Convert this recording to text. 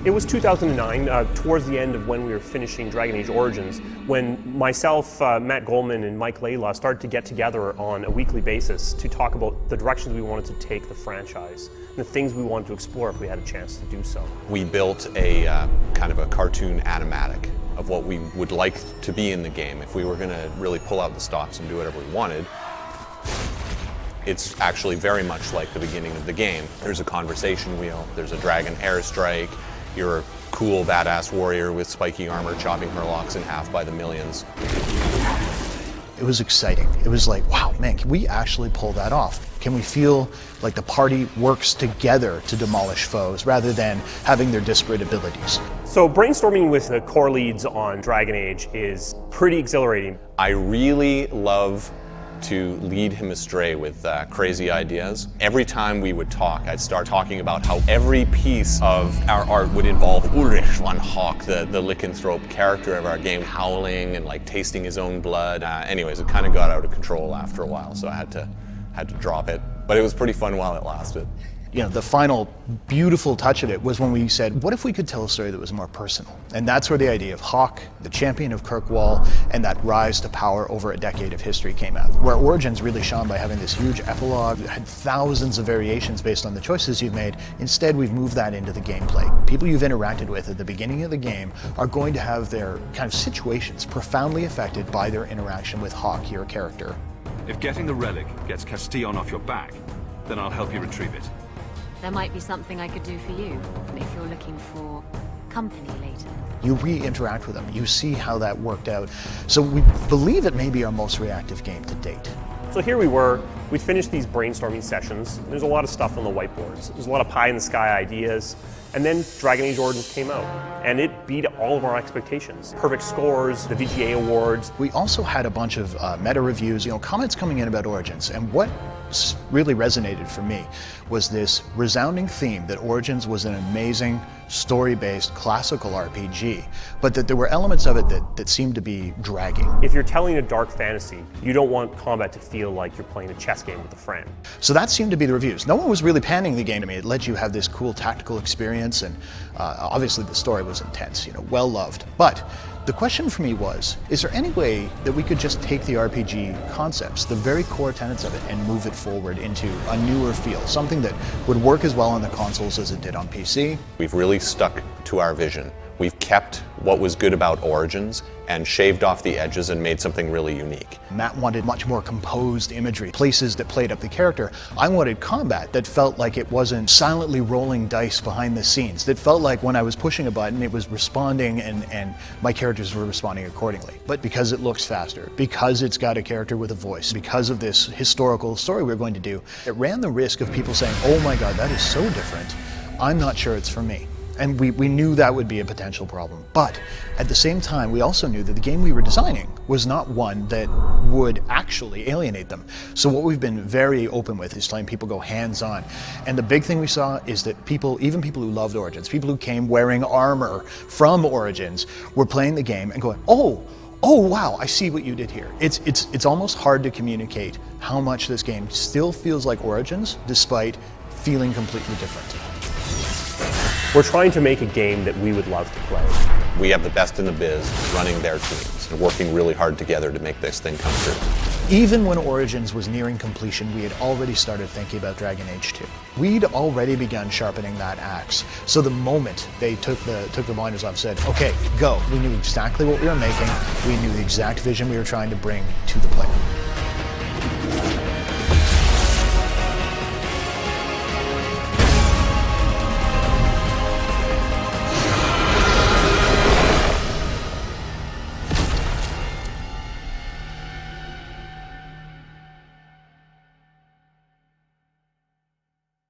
It was 2009, towards the end of when we were finishing Dragon Age Origins, when myself, Matt Goldman, and Mike Layla started to get together on a weekly basis to talk about the directions we wanted to take the franchise, and the things we wanted to explore if we had a chance to do so. We built a kind of a cartoon animatic of what we would like to be in the game if we were going to really pull out the stops and do whatever we wanted. It's actually very much like the beginning of the game. There's a conversation wheel, there's a dragon airstrike, you're a cool badass warrior with spiky armor chopping Murlocs in half by the millions. It was exciting. It was like, wow, man, can we actually pull that off? Can we feel like the party works together to demolish foes rather than having their disparate abilities? So brainstorming with the core leads on Dragon Age is pretty exhilarating. I really love to lead him astray with crazy ideas. Every time we would talk, I'd start talking about how every piece of our art would involve Ulrich von Hawk, the lycanthrope character of our game, howling and like tasting his own blood. Anyways, it kind of got out of control after a while, so I had to drop it. But it was pretty fun while it lasted. You know, the final beautiful touch of it was when we said, what if we could tell a story that was more personal? And that's where the idea of Hawk, the champion of Kirkwall, and that rise to power over a decade of history came out. Where Origins really shone by having this huge epilogue, it had thousands of variations based on the choices you've made. Instead, we've moved that into the gameplay. People you've interacted with at the beginning of the game are going to have their kind of situations profoundly affected by their interaction with Hawk, your character. If getting the relic gets Castillon off your back, then I'll help you retrieve it. There might be something I could do for you, if you're looking for company later. You re-interact with them, you see how that worked out. So we believe it may be our most reactive game to date. So here we were, we finished these brainstorming sessions. There's a lot of stuff on the whiteboards. There's a lot of pie-in-the-sky ideas. And then Dragon Age Origins came out, and it beat all of our expectations. Perfect scores, the VGA awards. We also had a bunch of meta reviews, comments coming in about Origins, and what really resonated for me was this resounding theme that Origins was an amazing story-based classical RPG, but that there were elements of it that seemed to be dragging. If you're telling a dark fantasy, you don't want combat to feel like you're playing a chess game with a friend. So that seemed to be the reviews. No one was really panning the game to me. It let you have this cool tactical experience, and obviously the story was intense, well loved. But the question for me was, is there any way that we could just take the RPG concepts, the very core tenets of it, and move it forward into a newer feel, something that would work as well on the consoles as it did on PC? We've really stuck to our vision. We've kept what was good about Origins and shaved off the edges and made something really unique. Matt wanted much more composed imagery, places that played up the character. I wanted combat that felt like it wasn't silently rolling dice behind the scenes, that felt like when I was pushing a button it was responding and my characters were responding accordingly. But because it looks faster, because it's got a character with a voice, because of this historical story we're going to do, it ran the risk of people saying, oh my god, that is so different, I'm not sure it's for me. And we knew that would be a potential problem. But at the same time, we also knew that the game we were designing was not one that would actually alienate them. So what we've been very open with is letting people go hands-on. And the big thing we saw is that people, even people who loved Origins, people who came wearing armor from Origins, were playing the game and going, oh wow, I see what you did here. It's almost hard to communicate how much this game still feels like Origins, despite feeling completely different. We're trying to make a game that we would love to play. We have the best in the biz running their teams and working really hard together to make this thing come true. Even when Origins was nearing completion, we had already started thinking about Dragon Age 2. We'd already begun sharpening that axe. So the moment they took the blinders off and said, okay, go, we knew exactly what we were making, we knew the exact vision we were trying to bring to the player.